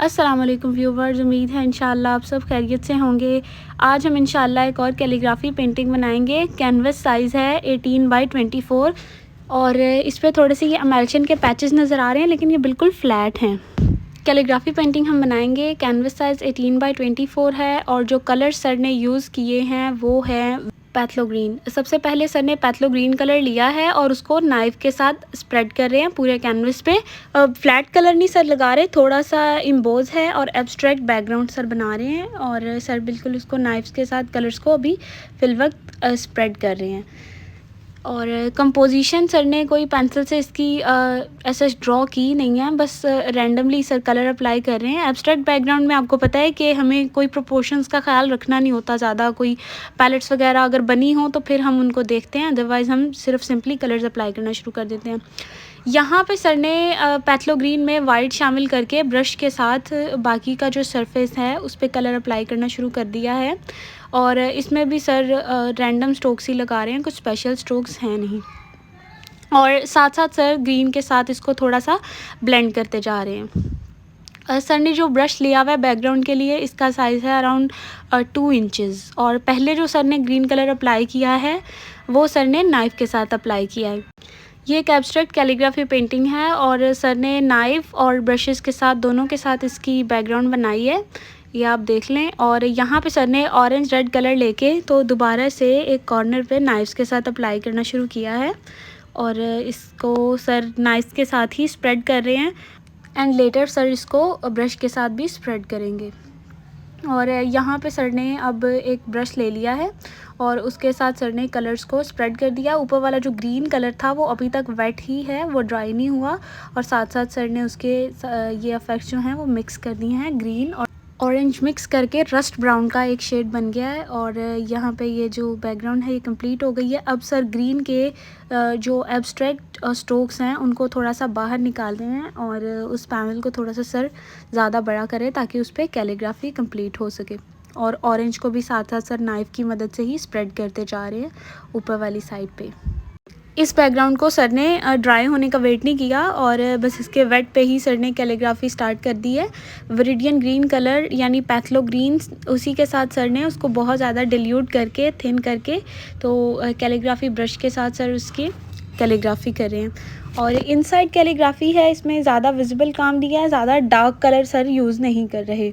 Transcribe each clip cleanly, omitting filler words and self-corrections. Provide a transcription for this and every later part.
अस्सलाम वालेकुम व्यूवर्स, उम्मीद है इंशाल्लाह आप सब खैरियत से होंगे। आज हम इंशाल्लाह एक और कैलीग्राफी पेंटिंग बनाएंगे। कैनवस साइज़ है 18 बाई 24 और इस पे थोड़े से ये एमल्शन के पैचेस नज़र आ रहे हैं, लेकिन ये बिल्कुल फ्लैट हैं। कैलीग्राफी पेंटिंग हम बनाएंगे। कैनवस साइज़ 18 बाई 24 है और जो कलर सर ने यूज़ किए हैं वो है पैथलो ग्रीन। सबसे पहले सर ने पैथलो ग्रीन कलर लिया है और उसको नाइफ़ के साथ स्प्रेड कर रहे हैं पूरे कैनवस पे। फ्लैट कलर नहीं सर लगा रहे, थोड़ा सा इम्बोज है और एब्स्ट्रैक्ट बैकग्राउंड सर बना रहे हैं और सर बिल्कुल उसको नाइफ्स के साथ कलर्स को अभी फिल वक्त स्प्रेड कर रहे हैं। और कंपोजिशन सर ने कोई पेंसिल से इसकी ऐसा ड्रॉ की नहीं है, बस रैंडमली सर कलर अप्लाई कर रहे हैं। एब्स्ट्रैक्ट बैकग्राउंड में आपको पता है कि हमें कोई प्रोपोर्शंस का ख्याल रखना नहीं होता ज़्यादा। कोई पैलेट्स वगैरह अगर बनी हो तो फिर हम उनको देखते हैं, अदरवाइज़ हम सिर्फ सिंपली कलर्स अप्लाई करना शुरू कर देते हैं। यहाँ पे सर ने पैथलो ग्रीन में वाइट शामिल करके ब्रश के साथ बाकी का जो सरफेस है उस पर कलर अप्लाई करना शुरू कर दिया है। और इसमें भी सर रैंडम स्ट्रोक्स ही लगा रहे हैं, कुछ स्पेशल स्ट्रोक्स हैं नहीं। और साथ साथ सर ग्रीन के साथ इसको थोड़ा सा ब्लेंड करते जा रहे हैं। सर ने जो ब्रश लिया हुआ है बैकग्राउंड के लिए, इसका साइज़ है अराउंड 2 इंचज़। और पहले जो सर ने ग्रीन कलर अप्लाई किया है वो सर ने नाइफ़ के साथ अप्लाई किया है। ये एक एब्स्ट्रैक्ट कैलीग्राफी पेंटिंग है और सर ने नाइफ़ और ब्रशेस के साथ दोनों के साथ इसकी बैकग्राउंड बनाई है, ये आप देख लें। और यहाँ पे सर ने ऑरेंज रेड कलर लेके तो दोबारा से एक कॉर्नर पे नाइफ्स के साथ अप्लाई करना शुरू किया है और इसको सर नाइफ्स के साथ ही स्प्रेड कर रहे हैं एंड लेटर सर इसको ब्रश के साथ भी स्प्रेड करेंगे। और यहाँ पे सर ने अब एक ब्रश ले लिया है और उसके साथ सर ने कलर्स को स्प्रेड कर दिया। ऊपर वाला जो ग्रीन कलर था वो अभी तक वेट ही है, वो ड्राई नहीं हुआ। और साथ साथ सर ने उसके ये इफेक्ट्स जो हैं वो मिक्स कर दिए हैं, ग्रीन और ऑरेंज मिक्स करके रस्ट ब्राउन का एक शेड बन गया है। और यहाँ पे ये जो बैकग्राउंड है ये कंप्लीट हो गई है। अब सर ग्रीन के जो एब्स्ट्रैक्ट स्ट्रोक्स हैं उनको थोड़ा सा बाहर निकाल रहे हैं और उस पैनल को थोड़ा सा सर ज़्यादा बड़ा करें ताकि उस पर कैलीग्राफी कंप्लीट हो सके। और ऑरेंज को भी साथ साथ सर नाइफ़ की मदद से ही स्प्रेड करते जा रहे हैं ऊपर वाली साइड पे। इस बैकग्राउंड को सर ने ड्राई होने का वेट नहीं किया और बस इसके वेट पे ही सर ने कैलीग्राफी स्टार्ट कर दी है। विरिडियन ग्रीन कलर यानी पैथलो ग्रीन, उसी के साथ सर ने उसको बहुत ज़्यादा डिल्यूट करके थिन करके तो कैलीग्राफी ब्रश के साथ सर उसकी कैलीग्राफी कर रहे हैं। और इनसाइड कैलीग्राफी है, इसमें ज़्यादा विजिबल काम दिया है, ज़्यादा डार्क कलर सर यूज़ नहीं कर रहे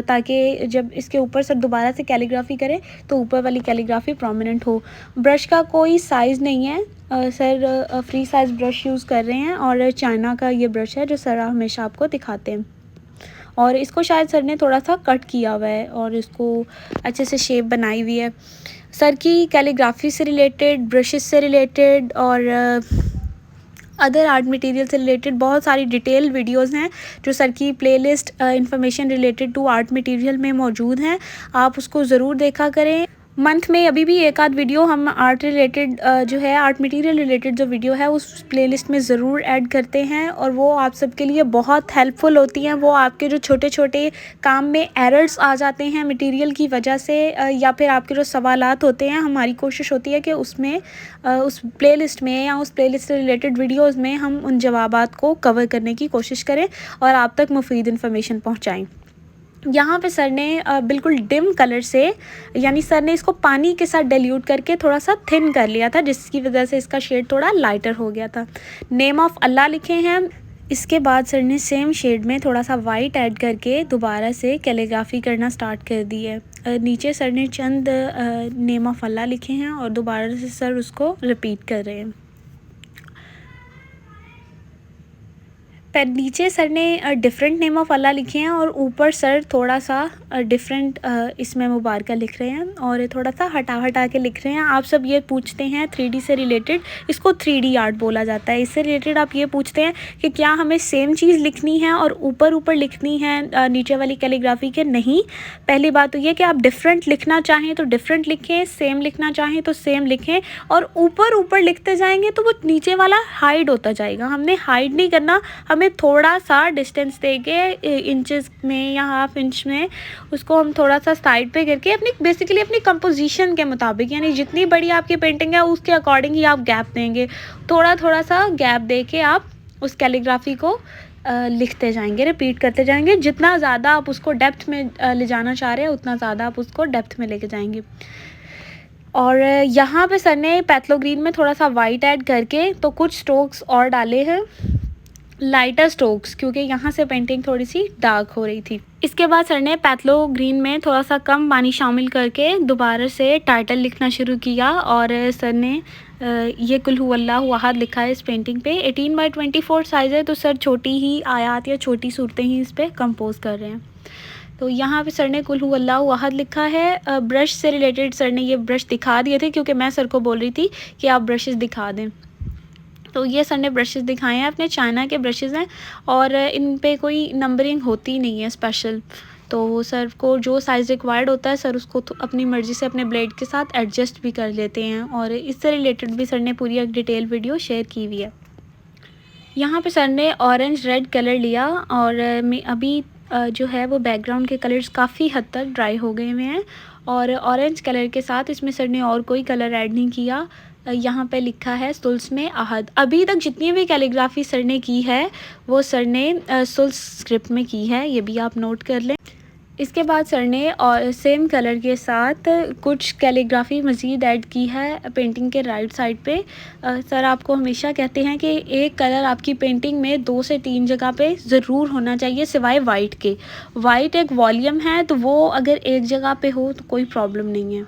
ताकि जब इसके ऊपर सर दोबारा से कैलीग्राफी करें तो ऊपर वाली कैलीग्राफी प्रोमिनेंट हो। ब्रश का कोई साइज़ नहीं है, sir free size brush use कर रहे हैं और चाइना का ये ब्रश है जो सर हमेशा आपको दिखाते हैं। और इसको शायद सर ने थोड़ा सा कट किया हुआ है और इसको अच्छे से शेप बनाई हुई है। सर की कैलीग्राफी से रिलेटेड, ब्रशेस से रिलेटेड और अदर आर्ट मटेरियल से रिलेटेड बहुत सारी डिटेल वीडियोस हैं जो सर की playlist information related to art material में मौजूद हैं, आप उसको ज़रूर देखा करें। मंथ में अभी भी एक आध वीडियो हम आर्ट रिलेटेड जो है आर्ट मटेरियल रिलेटेड जो वीडियो है उस प्लेलिस्ट में ज़रूर ऐड करते हैं और वो आप सबके लिए बहुत हेल्पफुल होती हैं। वो आपके जो छोटे छोटे काम में एरर्स आ जाते हैं मटेरियल की वजह से या फिर आपके जो सवालात होते हैं, हमारी कोशिश होती है कि उसमें उस प्लेलिस्ट में या उस प्लेलिस्ट से रिलेटेड वीडियोज़ में हम उन जवाबात को कवर करने की कोशिश करें और आप तक मुफीद इन्फॉर्मेशन पहुँचाएँ। यहाँ पे सर ने बिल्कुल डिम कलर से, यानी सर ने इसको पानी के साथ डाइल्यूट करके थोड़ा सा थिन कर लिया था, जिसकी वजह से इसका शेड थोड़ा लाइटर हो गया था। नेम ऑफ़ अल्लाह लिखे हैं। इसके बाद सर ने सेम शेड में थोड़ा सा वाइट ऐड करके दोबारा से कैलीग्राफी करना स्टार्ट कर दी है। नीचे सर ने चंद नेम ऑफ़ अल्लाह लिखे हैं और दोबारा से सर उसको रिपीट कर रहे हैं। पर नीचे सर ने डिफरेंट नेम ऑफ़ अल्लाह लिखे हैं और ऊपर सर थोड़ा सा डिफरेंट इसमें मुबारका लिख रहे हैं और थोड़ा सा हटा हटा के लिख रहे हैं। आप सब ये पूछते हैं 3D से रिलेटेड, इसको 3D आर्ट बोला जाता है। इससे रिलेटेड आप ये पूछते हैं कि क्या हमें सेम चीज़ लिखनी है और ऊपर ऊपर लिखनी है नीचे वाली कैलीग्राफी के? नहीं। पहली बात तो ये कि आप डिफरेंट लिखना चाहें तो डिफरेंट लिखें, सेम लिखना चाहें तो सेम लिखें। और ऊपर ऊपर लिखते जाएंगे तो वो नीचे वाला हाइड होता जाएगा। हमने हाइड नहीं करना, हमें थोड़ा सा डिस्टेंस देके इंचेस में या हाफ इंच में उसको हम थोड़ा सा साइड पे करके अपनी बेसिकली अपनी कंपोजिशन के मुताबिक, यानी जितनी बड़ी आपकी पेंटिंग है उसके अकॉर्डिंग ही आप गैप देंगे। थोड़ा थोड़ा सा गैप दे के आप उस कैलीग्राफी को लिखते जाएंगे, रिपीट करते जाएंगे। जितना ज़्यादा आप उसको डेप्थ में ले जाना चाह रहे हैं उतना ज़्यादा आप उसको डेप्थ में लेके जाएंगे। और यहाँ पे सर ने पैथलो ग्रीन में थोड़ा सा वाइट ऐड करके तो कुछ स्ट्रोक्स और डाले हैं, लाइटर स्ट्रोक्स, क्योंकि यहाँ से पेंटिंग थोड़ी सी डार्क हो रही थी। इसके बाद सर ने पैथलो ग्रीन में थोड़ा सा कम पानी शामिल करके दोबारा से टाइटल लिखना शुरू किया और सर ने ये कुल हु अल्लाहु अहद लिखा है इस पेंटिंग पे। 18x24 साइज़ है, तो सर छोटी ही आयात या छोटी सूरतें ही इस पर कंपोज कर रहे हैं। तो यहाँ पे सर ने कुल हु अल्लाहु अहद लिखा है। ब्रश से रिलेटेड सर ने ये ब्रश दिखा दिए थे, क्योंकि मैं सर को बोल रही थी कि आप ब्रशेज़ दिखा दें। तो ये सर ने ब्रशेज़ दिखाए हैं, अपने चाइना के ब्रशेज़ हैं और इन पे कोई नंबरिंग होती नहीं है स्पेशल। तो सर को जो साइज़ रिक्वायर्ड होता है सर उसको तो अपनी मर्ज़ी से अपने ब्लेड के साथ एडजस्ट भी कर लेते हैं, और इससे रिलेटेड भी सर ने पूरी एक डिटेल वीडियो शेयर की हुई है। यहाँ पे सर ने ऑरेंज रेड कलर लिया और अभी जो है वो बैकग्राउंड के कलर्स काफ़ी हद तक ड्राई हो गए हुए हैं, और ऑरेंज कलर के साथ इसमें सर ने और कोई कलर ऐड नहीं किया। यहाँ पे लिखा है सुल्स में अहद। अभी तक जितनी भी कैलीग्राफी सर ने की है वो सर ने सुल्स स्क्रिप्ट में की है, ये भी आप नोट कर लें। इसके बाद सर ने और सेम कलर के साथ कुछ कैलीग्राफी मज़ीद ऐड की है पेंटिंग के राइट साइड पे। सर आपको हमेशा कहते हैं कि एक कलर आपकी पेंटिंग में 2 से 3 जगह पे ज़रूर होना चाहिए, सिवाय वाइट के। वाइट एक वॉल्यूम है, तो वो अगर एक जगह पे हो तो कोई प्रॉब्लम नहीं है,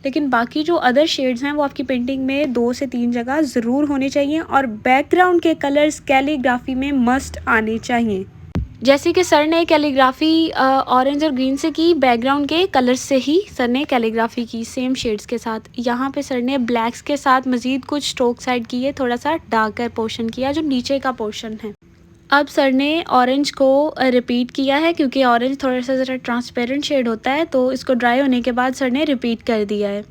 लेकिन बाकी जो अदर शेड्स हैं वो आपकी पेंटिंग में 2 से 3 जगह ज़रूर होने चाहिए। और बैकग्राउंड के कलर्स कैलीग्राफी में मस्ट आने चाहिए। जैसे कि सर ने कैलीग्राफी ऑरेंज और ग्रीन से की, बैकग्राउंड के कलर्स से ही सर ने कैलीग्राफी की, सेम शेड्स के साथ। यहाँ पे सर ने ब्लैक्स के साथ मज़ीद कुछ स्ट्रोक्स ऐड किए, थोड़ा सा डार्कर पोर्शन किया जो नीचे का पोर्शन है। अब सर ने ऑरेंज को रिपीट किया है, क्योंकि ऑरेंज थोड़ा सा ज़रा ट्रांसपेरेंट शेड होता है, तो इसको ड्राई होने के बाद सर ने रिपीट कर दिया है।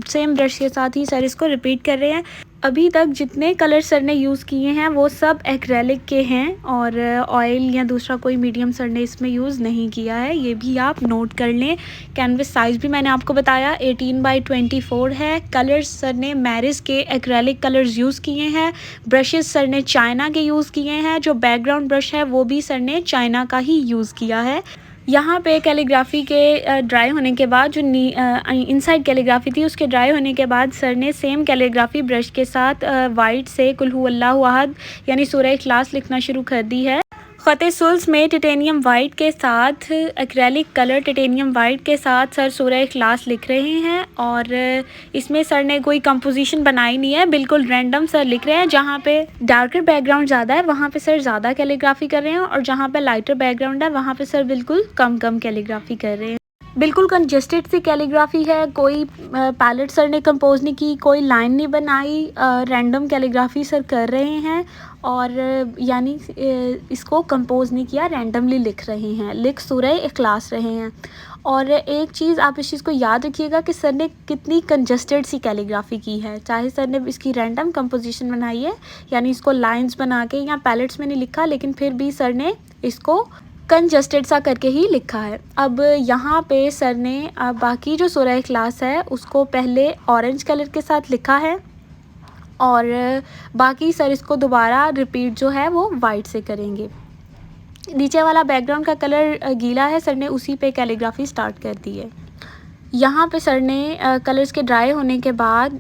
सेम ब्रश के साथ ही सर इसको रिपीट कर रहे हैं। अभी तक जितने कलर सर ने यूज़ किए हैं वो सब एक्रेलिक के हैं, और ऑयल या दूसरा कोई मीडियम सर ने इसमें यूज़ नहीं किया है, ये भी आप नोट कर लें। कैनवस साइज़ भी मैंने आपको बताया 18x24 है। कलर्स सर ने मैरिज के एक्रेलिक कलर्स यूज़ किए हैं। ब्रशेस सर ने चाइना के यूज़ किए हैं। जो बैकग्राउंड ब्रश है वो भी सर ने चाइना का ही यूज़ किया है। यहाँ पे कैलीग्राफी के ड्राई होने के बाद जो इनसाइड कैलीग्राफी थी उसके ड्राई होने के बाद सर ने सेम कैलीग्राफी ब्रश के साथ वाइट से कुल हु अल्लाहु अहद यानी सूरह इखलास लिखना शुरू कर दी है। ख़त सुल्स में टिटेनियम वाइट के साथ एक्रेलिक कलर टिटेनियम वाइट के साथ सर सूरह इखलास लिख रहे हैं, और इसमें सर ने कोई कंपोजिशन बनाई नहीं है, बिल्कुल रैंडम सर लिख रहे हैं। जहाँ पे डार्कर बैकग्राउंड ज़्यादा है वहाँ पे सर ज़्यादा कैलीग्राफी कर रहे हैं, और जहाँ पे लाइटर बैकग्राउंड है वहाँ पे सर बिल्कुल कम कैलीग्राफी कर रहे हैं। बिल्कुल कंजस्टेड सी कैलीग्राफी है, कोई पैलेट सर ने कंपोज नहीं की, कोई लाइन नहीं बनाई, रैंडम कैलीग्राफी सर कर रहे हैं, और यानी इसको कंपोज नहीं किया, रैंडमली लिख रहे हैं, लिख सूरह इखलास रहे हैं। और एक चीज़ आप इस चीज़ को याद रखिएगा कि सर ने कितनी कंजस्टेड सी कैलीग्राफी की है। चाहे सर ने इसकी रैंडम कंपोजिशन बनाई है, यानी इसको लाइंस बना के या पैलेट्स में नहीं लिखा, लेकिन फिर भी सर ने इसको कंजस्टेड सा करके ही लिखा है। अब यहाँ पे सर ने बाकी जो सूरह इखलास है उसको पहले ऑरेंज कलर के साथ लिखा है, और बाकी सर इसको दोबारा रिपीट जो है वो वाइट से करेंगे। नीचे वाला बैकग्राउंड का कलर गीला है, सर ने उसी पे कैलीग्राफी स्टार्ट कर दी है। यहाँ पे सर ने कलर्स के ड्राई होने के बाद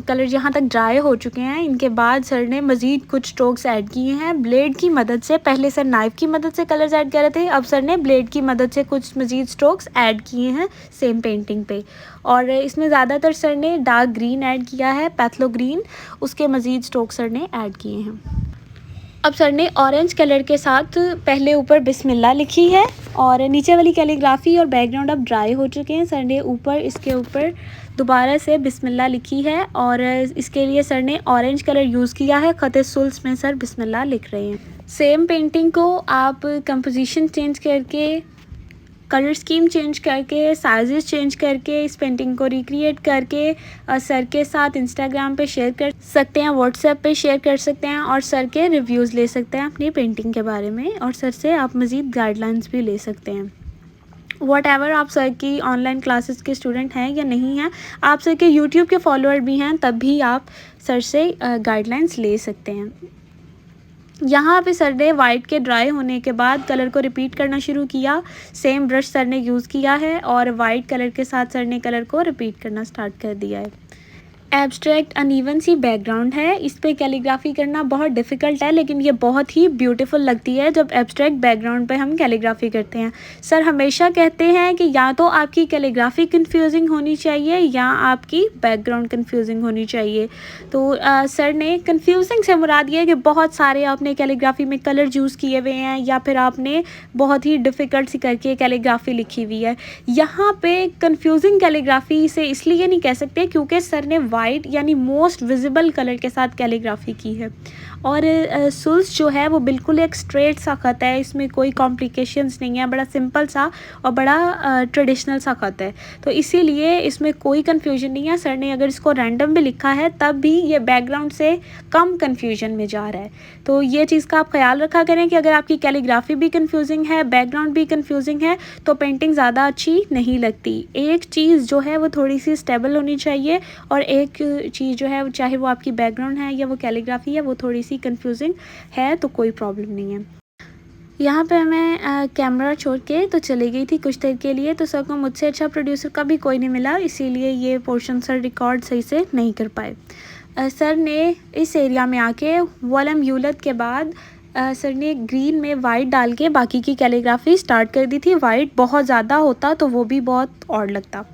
कलर जहाँ तक ड्राई हो चुके हैं, इनके बाद सर ने मज़ीद कुछ स्ट्रोक्स ऐड किए हैं ब्लेड की मदद से। पहले सर नाइफ़ की मदद से कलर्स ऐड कर रहे थे, अब सर ने ब्लेड की मदद से कुछ मज़ीद स्ट्रोक्स ऐड किए हैं सेम पेंटिंग पे। और इसमें ज़्यादातर सर ने डार्क ग्रीन ऐड किया है, पैथलो ग्रीन, उसके मज़ीद स्ट्रोक्स सर ने ऐड किए हैं। अब सर ने ऑरेंज कलर के साथ पहले ऊपर बिस्मिल्लाह लिखी है, और नीचे वाली कैलीग्राफी और बैकग्राउंड अब ड्राई हो चुके हैं। सर ने इसके ऊपर दोबारा से बिस्मिल्लाह लिखी है, और इसके लिए सर ने ऑरेंज कलर यूज़ किया है। ख़त सुल्स में सर बिस्मिल्लाह लिख रहे हैं। सेम पेंटिंग को आप कंपोजिशन चेंज करके, कलर स्कीम चेंज करके, साइजेस चेंज करके, इस पेंटिंग को रिक्रिएट करके सर के साथ इंस्टाग्राम पे शेयर कर सकते हैं, व्हाट्सएप पे शेयर कर सकते हैं, और सर के रिव्यूज़ ले सकते हैं अपनी पेंटिंग के बारे में, और सर से आप मज़ीद गाइडलाइंस भी ले सकते हैं। व्हाटएवर आप सर की ऑनलाइन क्लासेस के स्टूडेंट हैं या नहीं हैं, आप सर के यूट्यूब के फॉलोअर भी हैं, तब भी आप सर से गाइडलाइंस ले सकते हैं। यहाँ पे सर ने वाइट के ड्राई होने के बाद कलर को रिपीट करना शुरू किया। सेम ब्रश सर ने यूज़ किया है और वाइट कलर के साथ सर ने कलर को रिपीट करना स्टार्ट कर दिया है। एब्स्ट्रैक्ट अनइवन सी बैकग्राउंड है, इस पे कैलीग्राफी करना बहुत डिफ़िकल्ट है, लेकिन ये बहुत ही ब्यूटीफुल लगती है जब एब्स्ट्रैक्ट बैकग्राउंड पे हम कैलीग्राफी करते हैं। सर हमेशा कहते हैं कि या तो आपकी कैलीग्राफी कन्फ्यूजिंग होनी चाहिए या आपकी बैकग्राउंड कन्फ्यूजिंग होनी चाहिए। तो सर ने कन्फ्यूजिंग से मुराद ये है कि बहुत सारे आपने कैलीग्राफी में कलर यूज़ किए हुए हैं या फिर आपने बहुत ही डिफ़िकल्ट सी करके कैलीग्राफी लिखी हुई है। यहाँ पे कन्फ्यूजिंग कैलीग्राफी से इसलिए नहीं कह सकते क्योंकि सर ने वाइट यानी मोस्ट विजिबल कलर के साथ कैलीग्राफी की है और सुल्स जो है वो बिल्कुल एक स्ट्रेट सा ख़त है, इसमें कोई कॉम्प्लिकेशंस नहीं है, बड़ा सिंपल सा और बड़ा ट्रेडिशनल सा ख़त है। तो इसीलिए इसमें कोई कन्फ्यूजन नहीं है। सर ने अगर इसको रैंडम भी लिखा है तब भी ये बैकग्राउंड से कम कन्फ्यूजन में जा रहा है। तो ये चीज़ का आप ख्याल रखा करें कि अगर आपकी कैलीग्राफी भी कन्फ्यूजिंग है, बैकग्राउंड भी कन्फ्यूजिंग है तो पेंटिंग ज़्यादा अच्छी नहीं लगती। एक चीज़ जो है वो थोड़ी सी स्टेबल होनी चाहिए और एक चीज़ जो है चाहे वो आपकी बैकग्राउंड है या वो कैलीग्राफी है वो थोड़ी सी कंफ्यूजिंग है तो कोई प्रॉब्लम नहीं है। यहाँ पे मैं कैमरा छोड़ के तो चली गई थी कुछ देर के लिए, तो सर को मुझसे अच्छा प्रोड्यूसर कभी कोई नहीं मिला, इसीलिए ये पोर्शन सर रिकॉर्ड सही से नहीं कर पाए। सर ने इस एरिया में आके वॉलम यूलत के बाद सर ने ग्रीन में वाइट डाल के बाकी की कैलीग्राफी स्टार्ट कर दी थी। वाइट बहुत ज़्यादा होता तो वो भी बहुत ऑड लगता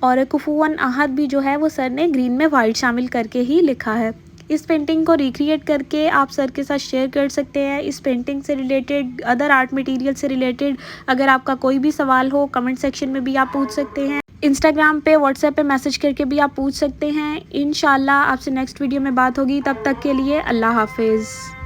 और कुफुवन आहद भी जो है वो सर ने ग्रीन में वाइट शामिल करके ही लिखा है। इस पेंटिंग को रिक्रिएट करके आप सर के साथ शेयर कर सकते हैं। इस पेंटिंग से रिलेटेड, अदर आर्ट मटेरियल से रिलेटेड अगर आपका कोई भी सवाल हो कमेंट सेक्शन में भी आप पूछ सकते हैं। इंस्टाग्राम पे, व्हाट्सएप पे मैसेज करके भी आप पूछ सकते हैं। इंशाल्लाह आपसे नेक्स्ट वीडियो में बात होगी, तब तक के लिए अल्लाह हाफिज़।